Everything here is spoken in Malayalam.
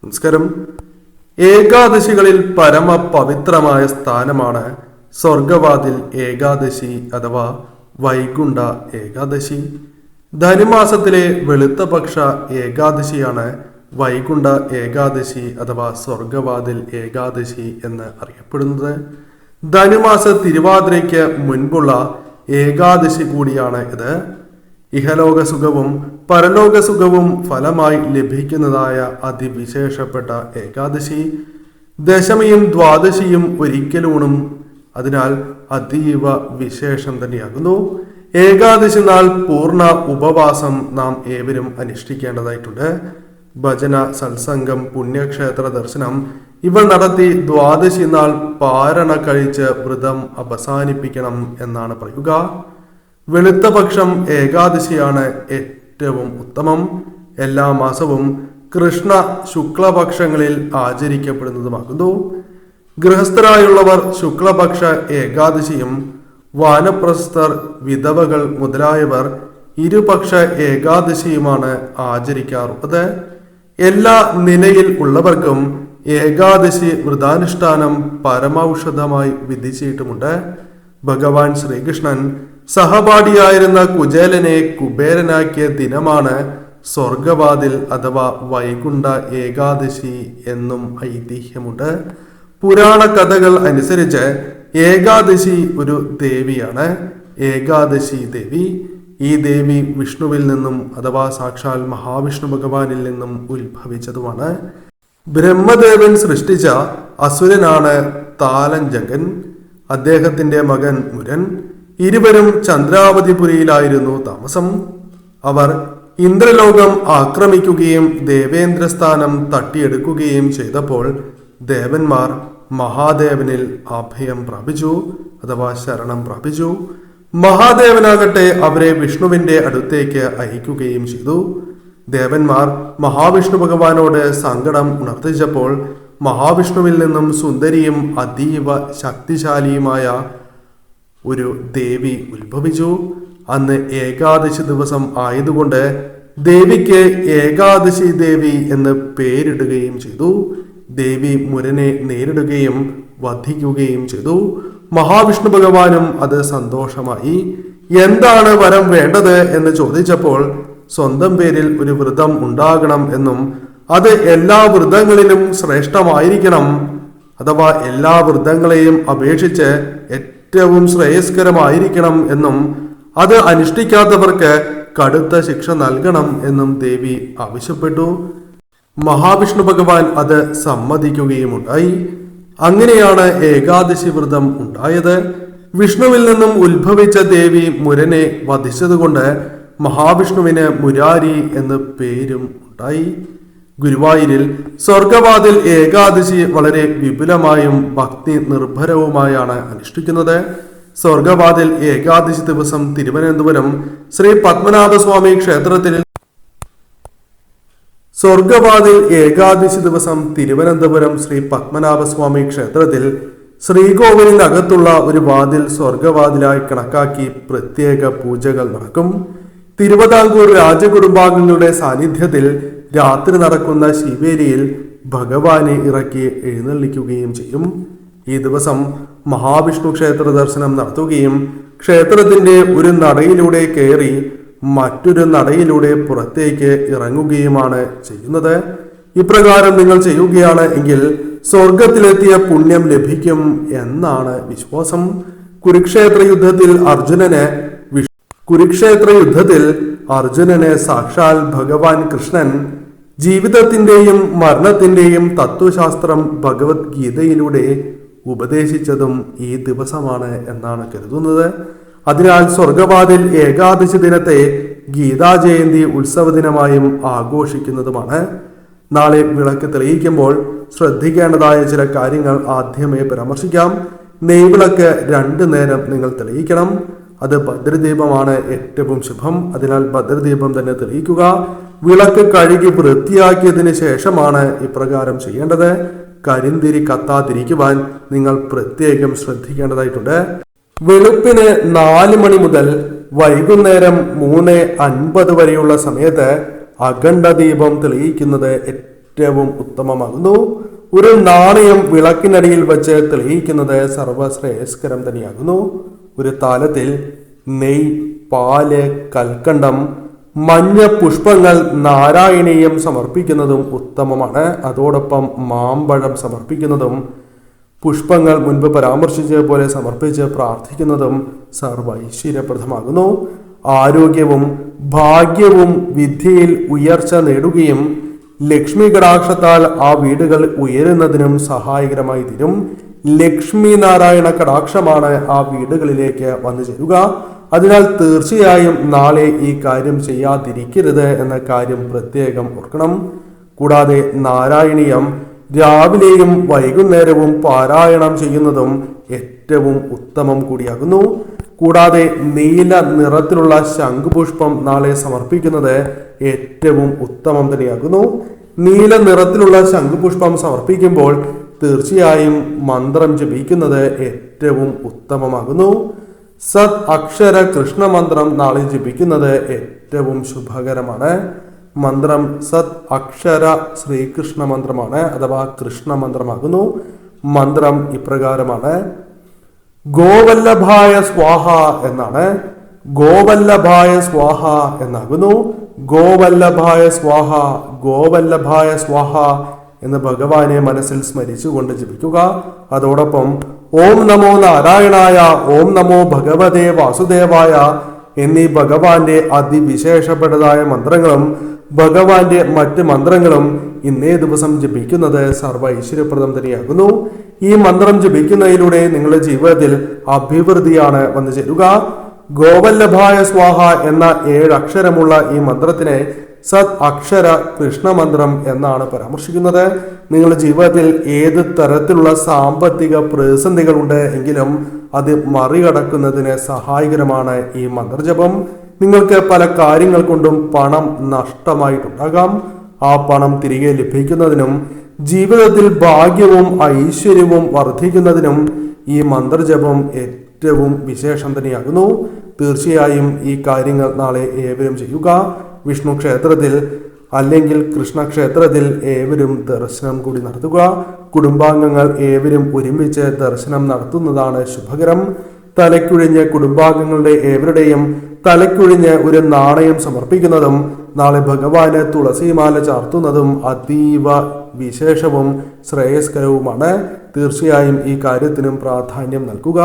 നമസ്കാരം. ഏകാദശികളിൽ പരമ പവിത്രമായ സ്ഥാനമാണ് സ്വർഗവാതിൽ ഏകാദശി അഥവാ വൈകുണ്ഠ ഏകാദശി. ധനുമാസത്തിലെ വെളുത്തപക്ഷ ഏകാദശിയാണ് വൈകുണ്ഠ ഏകാദശി അഥവാ സ്വർഗവാതിൽ ഏകാദശി എന്ന് അറിയപ്പെടുന്നത്. ധനുമാസ തിരുവാതിരയ്ക്ക് മുൻപുള്ള ഏകാദശി കൂടിയാണ് ഇത്. ഇഹലോക സുഖവും പരലോക സുഖവും ഫലമായി ലഭിക്കുന്നതായ അതിവിശേഷപ്പെട്ട ഏകാദശി. ദശമിയും ദ്വാദശിയും ഒരിക്കലൂണും അതിനാൽ അതീവ വിശേഷം തന്നെയാകുന്നു. ഏകാദശി നാൾ പൂർണ്ണ ഉപവാസം നാം ഏവരും അനുഷ്ഠിക്കേണ്ടതായിട്ടുണ്ട്. ഭജന, സത്സംഗം, പുണ്യക്ഷേത്ര ദർശനം ഇവ നടത്തി ദ്വാദശി നാൾ പാരണ കഴിച്ച് വ്രതം അവസാനിപ്പിക്കണം എന്നാണ് പറയുക. വെളുത്തപക്ഷം ഏകാദശിയാണ് ഏറ്റവും ഉത്തമം. എല്ലാ മാസവും കൃഷ്ണ ശുക്ലപക്ഷങ്ങളിൽ ആചരിക്കപ്പെടുന്നതുമാകുന്നു. ഗൃഹസ്ഥരായുള്ളവർ ശുക്ലപക്ഷ ഏകാദശിയും വാനപ്രസ്ഥർ, വിധവകൾ മുതലായവർ ഇരുപക്ഷ ഏകാദശിയുമാണ് ആചരിക്കാറുള്ളത്. എല്ലാ നിലയിൽ ഉള്ളവർക്കും ഏകാദശി വ്രതാനുഷ്ഠാനം പരമൌഷധമായി വിധിച്ചിട്ടുമുണ്ട്. ഭഗവാൻ ശ്രീകൃഷ്ണൻ സഹപാഠിയായിരുന്ന കുചേലനെ കുബേരനാക്കിയ ദിനമാണ് സ്വർഗവാതിൽ അഥവാ വൈകുണ്ഠ ഏകാദശി എന്നും ഐതിഹ്യമുണ്ട്. പുരാണ കഥകൾ അനുസരിച്ച് ഏകാദശി ഒരു ദേവിയാണ്, ഏകാദശി ദേവി. ഈ ദേവി വിഷ്ണുവിൽ നിന്നും അഥവാ സാക്ഷാൽ മഹാവിഷ്ണു ഭഗവാനിൽ നിന്നും ഉത്ഭവിച്ചതുമാണ്. ബ്രഹ്മദേവൻ സൃഷ്ടിച്ച അസുരനാണ് താലഞ്ജകൻ, അദ്ദേഹത്തിന്റെ മകൻ മുരൻ. ഇരുവരും ചന്ദ്രാവതിപുരിയിലായിരുന്നു താമസം. അവർ ഇന്ദ്രലോകം ആക്രമിക്കുകയും ദേവേന്ദ്രസ്ഥാനം തട്ടിയെടുക്കുകയും ചെയ്തപ്പോൾ ദേവന്മാർ മഹാദേവനിൽ അഭയം പ്രാപിച്ചു അഥവാ ശരണം പ്രാപിച്ചു. മഹാദേവനാകട്ടെ അവരെ വിഷ്ണുവിന്റെ അടുത്തേക്ക് അയക്കുകയും ചെയ്തു. ദേവന്മാർ മഹാവിഷ്ണു ഭഗവാനോട് സങ്കടം ഉണർത്തിച്ചപ്പോൾ മഹാവിഷ്ണുവിൽ നിന്നും സുന്ദരിയും അതീവ ശക്തിശാലിയുമായ ഒരു ദേവി ഉത്ഭവിച്ചു. അന്ന് ഏകാദശി ദിവസം ആയതുകൊണ്ട് ദേവിക്ക് ഏകാദശി ദേവി എന്ന് പേരിടുകയും ചെയ്തു. ദേവി മുരനെ നേരിടുകയും വധിക്കുകയും ചെയ്തു. മഹാവിഷ്ണു ഭഗവാനും അത് സന്തോഷമായി. എന്താണ് വരം വേണ്ടത് എന്ന് ചോദിച്ചപ്പോൾ സ്വന്തം പേരിൽ ഒരു വ്രതം ഉണ്ടാകണം എന്നും അത് എല്ലാ വ്രതങ്ങളിലും ശ്രേഷ്ഠമായിരിക്കണം അഥവാ എല്ലാ വ്രതങ്ങളെയും അപേക്ഷിച്ച് ഏറ്റവും ശ്രേയസ്കരമായിരിക്കണം എന്നും അത് അനുഷ്ഠിക്കാത്തവർക്ക് കടുത്ത ശിക്ഷ നൽകണം എന്നും ദേവി ആവശ്യപ്പെട്ടു. മഹാവിഷ്ണു ഭഗവാൻ അത് സമ്മതിക്കുകയുമുണ്ടായി. അങ്ങനെയാണ് ഏകാദശി വ്രതം ഉണ്ടായത്. വിഷ്ണുവിൽ നിന്നും ഉത്ഭവിച്ച ദേവി മുരനെ വധിച്ചതുകൊണ്ട് മഹാവിഷ്ണുവിന് മുരാരി എന്ന് പേരും ഉണ്ടായി. ഗുരുവായൂരിൽ സ്വർഗവാതിൽ ഏകാദശി വളരെ വിപുലമായും ഭക്തി നിർഭരവുമായാണ് അനുഷ്ഠിക്കുന്നത്. സ്വർഗവാതിൽ ഏകാദശി ദിവസം തിരുവനന്തപുരം ശ്രീ പത്മനാഭസ്വാമി ക്ഷേത്രത്തിൽ സ്വർഗവാതിൽ ഏകാദശി ദിവസം തിരുവനന്തപുരം ശ്രീ പത്മനാഭസ്വാമി ക്ഷേത്രത്തിൽ ശ്രീകോവിലിനകത്തുള്ള ഒരു വാതിൽ സ്വർഗവാതിലായി കണക്കാക്കി പ്രത്യേക പൂജകൾ നടക്കും. തിരുവിതാംകൂർ രാജകുടുംബാംഗങ്ങളുടെ സാന്നിധ്യത്തിൽ രാത്രി നടക്കുന്ന ശിവേരിയിൽ ഭഗവാനെ ഇറക്കി എഴുന്നള്ളിക്കുകയും ചെയ്യും. ഈ ദിവസം മഹാവിഷ്ണു ക്ഷേത്ര ദർശനം നടത്തുകയും ക്ഷേത്രത്തിന്റെ ഒരു നടയിലൂടെ കയറി മറ്റൊരു നടയിലൂടെ പുറത്തേക്ക് ഇറങ്ങുകയുമാണ് ചെയ്യുന്നത്. ഇപ്രകാരം നിങ്ങൾ ചെയ്യുകയാണ് എങ്കിൽ സ്വർഗത്തിലെത്തിയ പുണ്യം ലഭിക്കും എന്നാണ് വിശ്വാസം. കുരുക്ഷേത്ര യുദ്ധത്തിൽ അർജുനന് സാക്ഷാൽ ഭഗവാൻ കൃഷ്ണൻ ജീവിതത്തിന്റെയും മരണത്തിന്റെയും തത്വശാസ്ത്രം ഭഗവത്ഗീതയിലൂടെ ഉപദേശിച്ചതും ഈ ദിവസമാണ് എന്നാണ് കരുതുന്നത്. അതിനാൽ സ്വർഗവാതിൽ ഏകാദശി ദിനത്തെ ഗീതാജയന്തി ഉത്സവ ദിനമായും ആഘോഷിക്കുന്നതുമാണ്. നാളെ വിളക്ക് തെളിയിക്കുമ്പോൾ ശ്രദ്ധിക്കേണ്ടതായ ചില കാര്യങ്ങൾ ആദ്യമേ പരാമർശിക്കാം. നെയ്വിളക്ക് 2 നേരം നിങ്ങൾ തെളിയിക്കണം. അത് ഭദ്രദീപമാണ് ഏറ്റവും ശുഭം. അതിനാൽ ഭദ്രദീപം തന്നെ തെളിയിക്കുക. വിളക്ക് കഴുകി വൃത്തിയാക്കിയതിന് ശേഷമാണ് ഇപ്രകാരം ചെയ്യേണ്ടത്. കരിന്തിരി കത്താതിരിക്കുവാൻ നിങ്ങൾ പ്രത്യേകം ശ്രദ്ധിക്കേണ്ടതായിട്ടുണ്ട്. വെളുപ്പിന് 4 മണി മുതൽ വൈകുന്നേരം 3:50 വരെയുള്ള സമയത്ത് അഖണ്ഡ ദീപം തെളിയിക്കുന്നത് ഏറ്റവും ഉത്തമമാകുന്നു. ഒരു നാണയം വിളക്കിനടിയിൽ വെച്ച് തെളിയിക്കുന്നത് സർവശ്രേയസ്കരം തന്നെയാകുന്നു. ഒരു താലത്തിൽ നെയ്, പാല്, കൽക്കണ്ടം, മഞ്ഞ പുഷ്പങ്ങൾ, നാരായണീയം സമർപ്പിക്കുന്നതും ഉത്തമമാണ്. അതോടൊപ്പം മാമ്പഴം സമർപ്പിക്കുന്നതും പുഷ്പങ്ങൾ മുൻപ് പരാമർശിച്ചതുപോലെ സമർപ്പിച്ച് പ്രാർത്ഥിക്കുന്നതും സർവൈശ്വര്യപ്രദമാകുന്നു. ആരോഗ്യവും ഭാഗ്യവും വിദ്യയിൽ ഉയർച്ച നേടുകയും ലക്ഷ്മി കടാക്ഷത്താൽ ആ വീടുകൾ ഉയരുന്നതിനും സഹായകരമായി തീരും. ലക്ഷ്മി നാരായണ കടാക്ഷമാണ് ആ വീടുകളിലേക്ക് വന്നു ചേരുക. അതിനാൽ തീർച്ചയായും നാളെ ഈ കാര്യം ചെയ്യാതിരിക്കരുത് എന്ന കാര്യം പ്രത്യേകം ഓർക്കണം. കൂടാതെ നാരായണീയം രാവിലെയും വൈകുന്നേരവും പാരായണം ചെയ്യുന്നതും ഏറ്റവും ഉത്തമം കൂടിയാകുന്നു. കൂടാതെ നീല നിറത്തിലുള്ള ശംഖുപുഷ്പം നാളെ സമർപ്പിക്കുന്നത് ഏറ്റവും ഉത്തമം തന്നെയാകുന്നു. നീല നിറത്തിലുള്ള ശംഖുപുഷ്പം സമർപ്പിക്കുമ്പോൾ തീർച്ചയായും മന്ത്രം ജപിക്കുന്നത് ഏറ്റവും ഉത്തമമാകുന്നു. സത് അക്ഷര കൃഷ്ണമന്ത്രം നാളെ ജപിക്കുന്നത് ഏറ്റവും ശുഭകരമാണ്. മന്ത്രം സത് അക്ഷര ശ്രീകൃഷ്ണ മന്ത്രമാണ്, അഥവാ കൃഷ്ണമന്ത്രമാകുന്നു. മന്ത്രം ഇപ്രകാരമാണ്: ഗോവല്ലഭായ സ്വാഹ എന്നാണ്. ഗോവല്ലഭായ സ്വാഹ എന്നാകുന്നു. ഗോവല്ലഭായ സ്വാഹ, ഗോവല്ലഭായ സ്വാഹ എന്ന് ഭഗവാനെ മനസ്സിൽ സ്മരിച്ചുകൊണ്ട് ജപിക്കുക. അതോടൊപ്പം ഓം നമോ നാരായണായ, ഓം നമോ ഭഗവതേ വാസുദേവായ എന്നീ ഭഗവാന്റെ അതിവിശേഷപ്പെട്ടതായ മന്ത്രങ്ങളും ഭഗവാന്റെ മറ്റ് മന്ത്രങ്ങളും ഇന്നേ ദിവസം ജപിക്കുന്നത് സർവ്വ ഐശ്വര്യപ്രദം തന്നെയാകുന്നു. ഈ മന്ത്രം ജപിക്കുന്നതിലൂടെ നിങ്ങളുടെ ജീവിതത്തിൽ അഭിവൃദ്ധിയാണ് വന്നു ചേരുക. ഗോവല്ലഭായ സ്വാഹ എന്ന 7 അക്ഷരമുള്ള ഈ മന്ത്രത്തിനെ സത് അക്ഷര കൃഷ്ണമന്ത്രം എന്നാണ് പരാമർശിക്കുന്നത്. നിങ്ങളുടെ ജീവിതത്തിൽ ഏത് തരത്തിലുള്ള സാമ്പത്തിക പ്രതിസന്ധികളുണ്ട് എങ്കിലും അത് മറികടക്കുന്നതിന് സഹായകരമാണ് ഈ മന്ത്രജപം. നിങ്ങൾക്ക് പല കാര്യങ്ങൾ കൊണ്ടും പണം നഷ്ടമായിട്ടുണ്ടാകാം. ആ പണം തിരികെ ലഭിക്കുന്നതിനും ജീവിതത്തിൽ ഭാഗ്യവും ഐശ്വര്യവും വർദ്ധിക്കുന്നതിനും ഈ മന്ത്രജപം ഏറ്റവും വിശേഷം തന്നെയാകുന്നു. തീർച്ചയായും ഈ കാര്യങ്ങൾ നാളെ ഏവരും ചെയ്യുക. വിഷ്ണു ക്ഷേത്രത്തിൽ അല്ലെങ്കിൽ കൃഷ്ണക്ഷേത്രത്തിൽ ഏവരും ദർശനം കൂടി നടത്തുക. കുടുംബാംഗങ്ങൾ ഏവരും ഒരുമിച്ച് ദർശനം നടത്തുന്നതാണ് ശുഭകരം. തലയ്ക്കുഴിഞ്ഞ് കുടുംബാംഗങ്ങളുടെ ഏവരുടെയും തലയ്ക്കുഴിഞ്ഞ് ഒരു നാണയം സമർപ്പിക്കുന്നതും നാളെ ഭഗവാന് തുളസിമാല ചാർത്തുന്നതും അതീവ വിശേഷവും ശ്രേയസ്കരവുമാണ്. തീർച്ചയായും ഈ കാര്യത്തിനും പ്രാധാന്യം നൽകുക.